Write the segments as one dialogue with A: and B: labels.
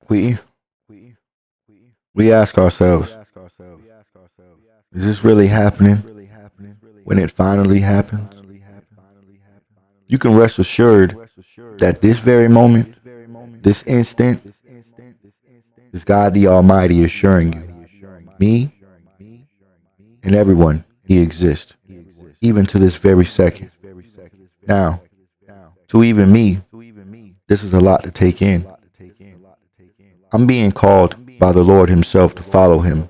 A: We we ask ourselves, is this really happening? When it finally happens, you can rest assured that this very moment, this instant, is God the Almighty assuring you, me and everyone, He exists, even to this very second. Now, to even me, this is a lot to take in. I'm being called by the Lord Himself to follow Him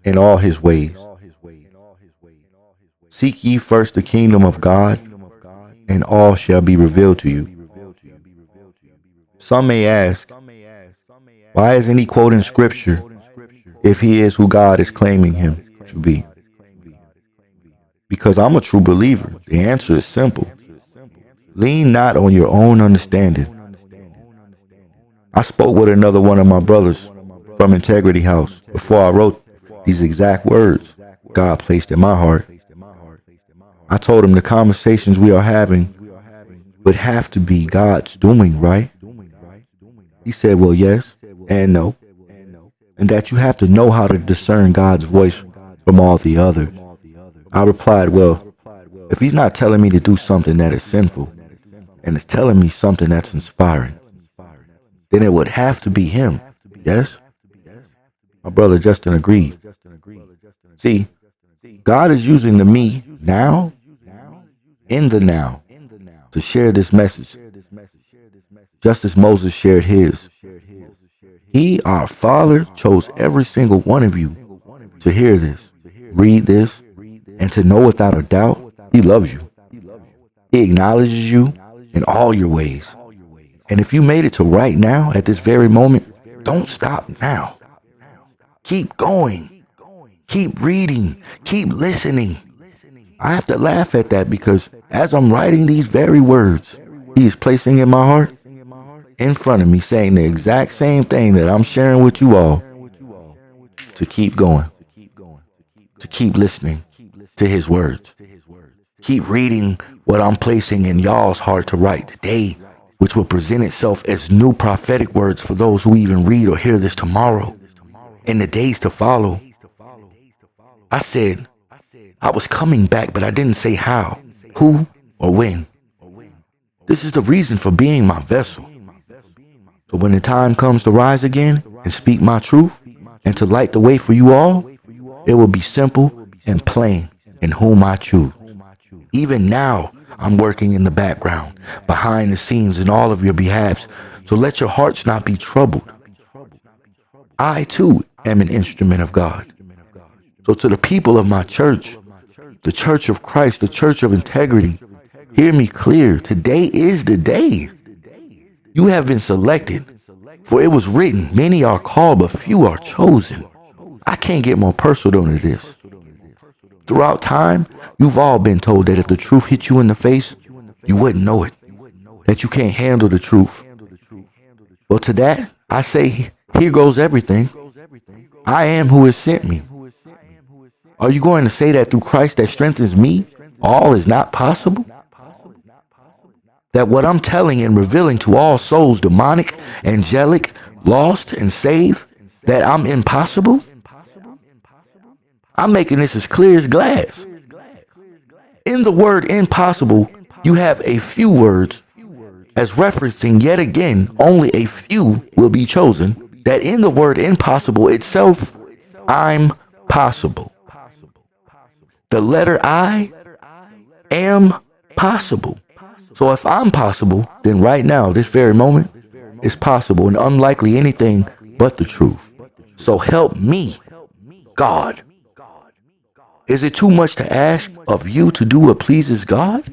A: in all His ways. Seek ye first the kingdom of God, and all shall be revealed to you. Some may ask, why isn't He quoting Scripture if He is who God is claiming Him to be? Because I'm a true believer. The answer is simple. Lean not on your own understanding. I spoke with another one of my brothers from Integrity House before I wrote these exact words God placed in my heart. I told him the conversations we are having would have to be God's doing, right? He said, well, yes and no, and that you have to know how to discern God's voice from all the others. I replied, well, if He's not telling me to do something that is sinful and is telling me something that's inspiring, then it would have to be Him, yes? My brother Justin agreed. See, God is using the me now, in the now, to share this message, just as Moses shared his. He, our Father, chose every single one of you to hear this, read this, and to know without a doubt He loves you. He acknowledges you in all your ways. And if you made it to right now, at this very moment, don't stop now. Keep going. Keep reading. Keep listening. I have to laugh at that because as I'm writing these very words, He is placing in my heart, in front of me, saying the exact same thing that I'm sharing with you all, to keep going, to keep listening to His words. Keep reading what I'm placing in y'all's heart to write today, which will present itself as new prophetic words for those who even read or hear this tomorrow, in the days to follow. I said I was coming back, but I didn't say how, who, or when. This is the reason for being my vessel. So when the time comes to rise again and speak my truth and to light the way for you all, it will be simple and plain in whom I choose. Even now, I'm working in the background, behind the scenes in all of your behalves, so let your hearts not be troubled. I, too, am an instrument of God. So to the people of my church, the Church of Christ, the Church of Integrity, hear me clear. Today is the day. You have been selected, for it was written, many are called, but few are chosen. I can't get more personal than this. Throughout time, you've all been told that if the truth hit you in the face, you wouldn't know it, that you can't handle the truth. Well, to that, I say, here goes everything. I am who has sent me. Are you going to say that through Christ that strengthens me, all is not possible? That what I'm telling and revealing to all souls, demonic, angelic, lost, and saved, that I'm impossible? I'm making this as clear as glass. In the word impossible, you have a few words as referencing yet again only a few will be chosen, that in the word impossible itself, I'm possible. The letter I am possible. So if I'm possible, then right now, this very moment, is possible and unlikely anything but the truth. So help me, God. Is it too much to ask of you to do what pleases God?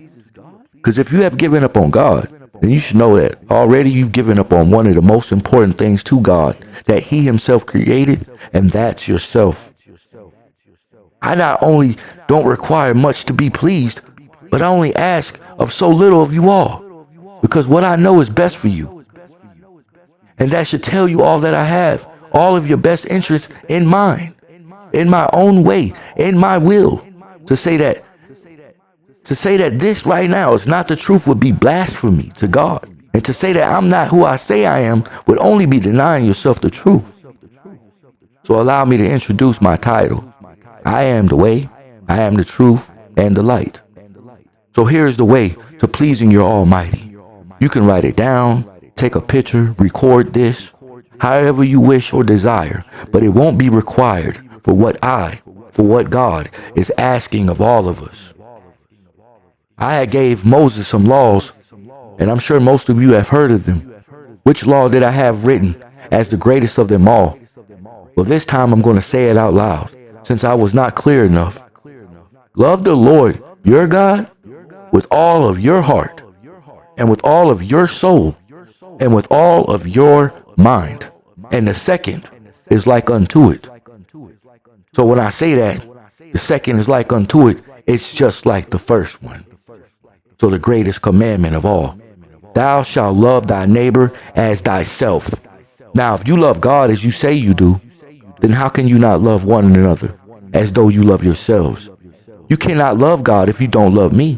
A: Because if you have given up on God, then you should know that already you've given up on one of the most important things to God that He Himself created, and that's yourself. I not only don't require much to be pleased, but I only ask of so little of you all, because what I know is best for you. And that should tell you all that I have, all of your best interests in mind, in my own way, in my will. To say that this right now is not the truth would be blasphemy to God. And to say that I'm not who I say I am would only be denying yourself the truth. So allow me to introduce my title. I am the way, I am the truth, and the light. So here's the way to pleasing your Almighty. You can write it down, take a picture, record this, however you wish or desire, but it won't be required for what God is asking of all of us. I had gave Moses some laws, and I'm sure most of you have heard of them. Which law did I have written as the greatest of them all? Well, this time I'm going to say it out loud, since I was not clear enough. Love the Lord, your God, with all of your heart, and with all of your soul, and with all of your mind. And the second is like unto it. So when I say that, the second is like unto it, it's just like the first one. So the greatest commandment of all. Thou shalt love thy neighbor as thyself. Now, if you love God as you say you do, then how can you not love one another as though you love yourselves? You cannot love God if you don't love me.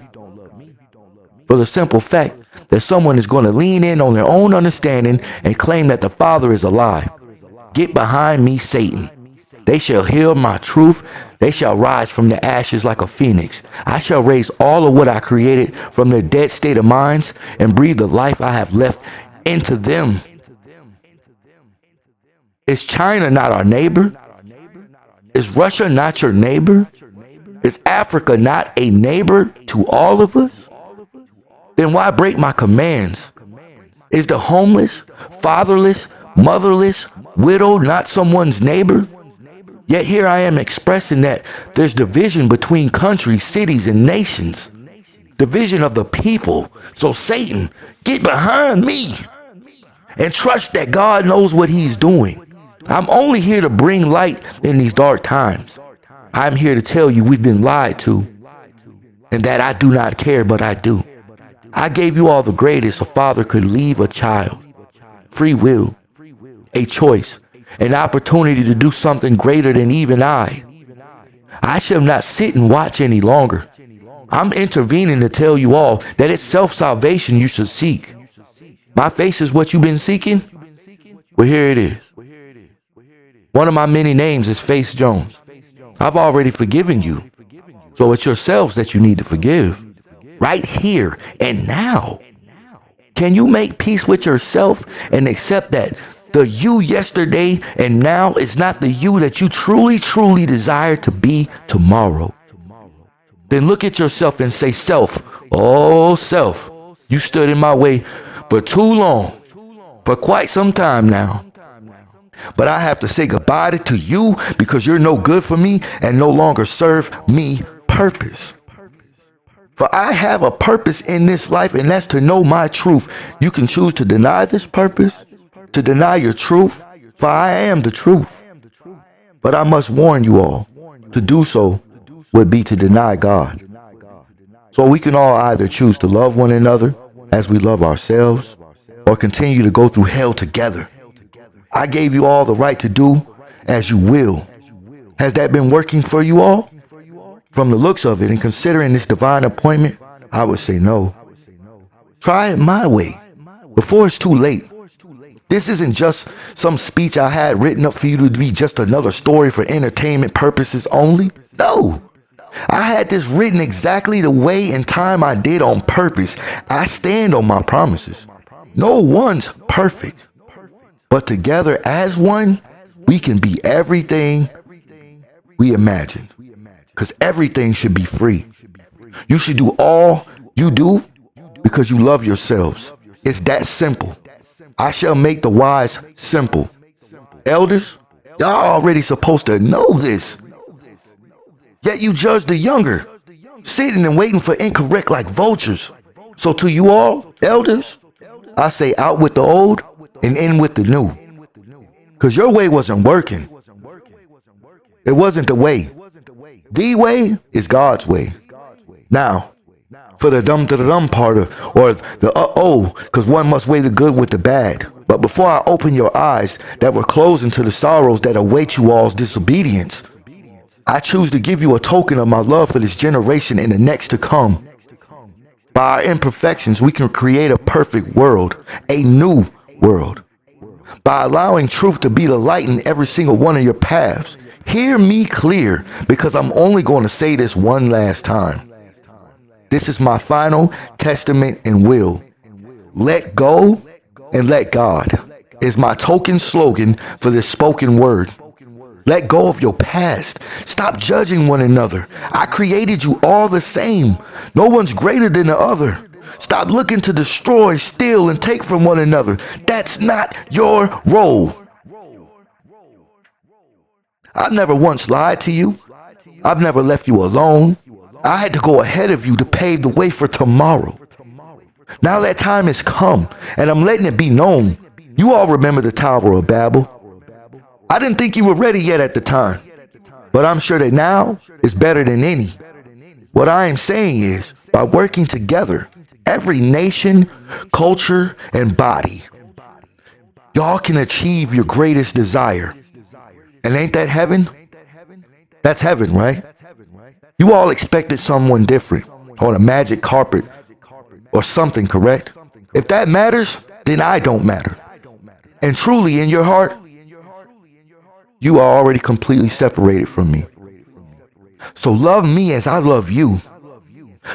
A: For the simple fact that someone is going to lean in on their own understanding and claim that the Father is a lie. Get behind me, Satan. They shall hear my truth. They shall rise from the ashes like a phoenix. I shall raise all of what I created from their dead state of minds and breathe the life I have left into them. Is China not our neighbor? Is Russia not your neighbor? Is Africa not a neighbor to all of us? Then why break my commands? Is the homeless, fatherless, motherless, widow not someone's neighbor? Yet here I am expressing that there's division between countries, cities, and nations. Division of the people. So Satan, get behind me and trust that God knows what he's doing. I'm only here to bring light in these dark times. I'm here to tell you we've been lied to and that I do not care, but I do. I gave you all the greatest a father could leave a child. Free will, a choice, an opportunity to do something greater than even I. I shall not sit and watch any longer. I'm intervening to tell you all that it's self-salvation you should seek. My face is what you've been seeking? Well, here it is. One of my many names is Face Jones. I've already forgiven you. So it's yourselves that you need to forgive. Right here and now. Can you make peace with yourself and accept that the you yesterday and now is not the you that you truly, truly desire to be tomorrow? Then look at yourself and say, self, oh self, you stood in my way for too long, for quite some time now. But I have to say goodbye to you because you're no good for me and no longer serve me purpose. For I have a purpose in this life, and that's to know my truth. You can choose to deny this purpose, to deny your truth, for I am the truth. But I must warn you all, to do so would be to deny God. So we can all either choose to love one another as we love ourselves, or continue to go through hell together. I gave you all the right to do as you will. Has that been working for you all? From the looks of it and considering this divine appointment, I would say no. Try it my way before it's too late. This isn't just some speech I had written up for you to be just another story for entertainment purposes only. No. I had this written exactly the way and time I did on purpose. I stand on my promises. No one's perfect. But together as one, we can be everything we imagined. Because everything should be free. You should do all you do because you love yourselves. It's that simple. I shall make the wise simple. Elders, y'all already supposed to know this. Yet you judge the younger, sitting and waiting for incorrect like vultures. So to you all, elders, I say out with the old and in with the new. Because your way wasn't working. It wasn't the way. The way is God's way. Now, for the dum to the dum part or the because one must weigh the good with the bad. But before I open your eyes that were closing to the sorrows that await you all's disobedience, I choose to give you a token of my love for this generation and the next to come. By our imperfections, we can create a perfect world, a new world. By allowing truth to be the light in every single one of your paths. Hear me clear, because I'm only going to say this one last time. This is my final testament and will. Let go and let God is my token slogan for this spoken word. Let go of your past. Stop judging one another. I created you all the same. No one's greater than the other. Stop looking to destroy, steal, and take from one another. That's not your role. I've never once lied to you. I've never left you alone. I had to go ahead of you to pave the way for tomorrow. Now that time has come, and I'm letting it be known. You all remember the Tower of Babel. I didn't think you were ready yet at the time, but I'm sure that now is better than any. What I am saying is, by working together, every nation, culture, and body, y'all can achieve your greatest desire. And ain't that heaven? That's heaven, right? You all expected someone different on a magic carpet or something, correct? If that matters, then I don't matter. And truly in your heart, you are already completely separated from me. So love me as I love you.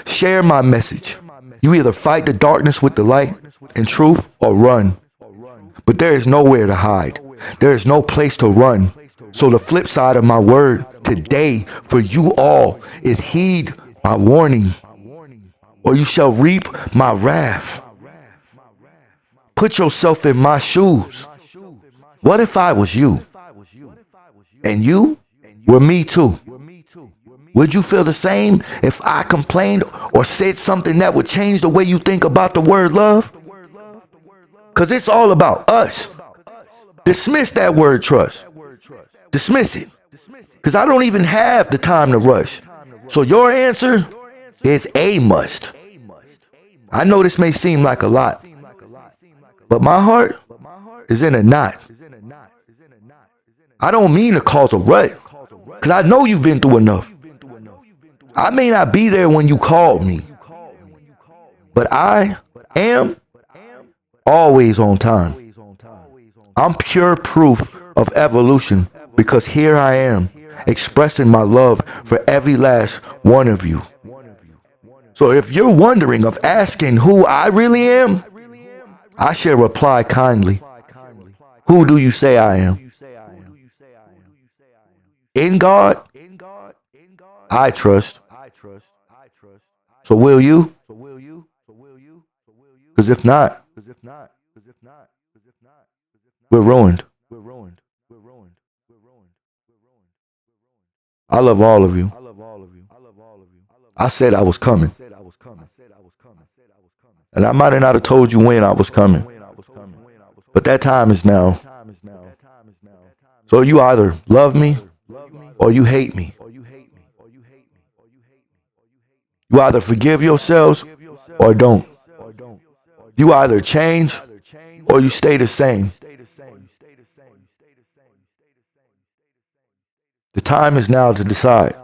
A: Share my message. You either fight the darkness with the light and truth or run. But there is nowhere to hide. There is no place to run. So the flip side of my word today for you all is heed my warning, or you shall reap my wrath. Put yourself in my shoes. What if I was you? And you were me too? Would you feel the same if I complained or said something that would change the way you think about the word love? Because it's all about us. Dismiss that word trust. Dismiss it. Because I don't even have the time to rush. So your answer is a must. I know this may seem like a lot, but my heart is in a knot. I don't mean to cause a rut, because I know you've been through enough. I may not be there when you called me, but I am always on time. I'm pure proof of evolution, because here I am expressing my love for every last one of you. So if you're wondering of asking who I really am, I shall reply kindly. Who do you say I am? In God, I trust. So will you? Because if not, we're ruined. I love all of you. I said I was coming. And I might have not have told you when I was coming. But that time is now. So you either love me or you hate me. You either forgive yourselves or don't. You either change or you stay the same. The time is now to decide.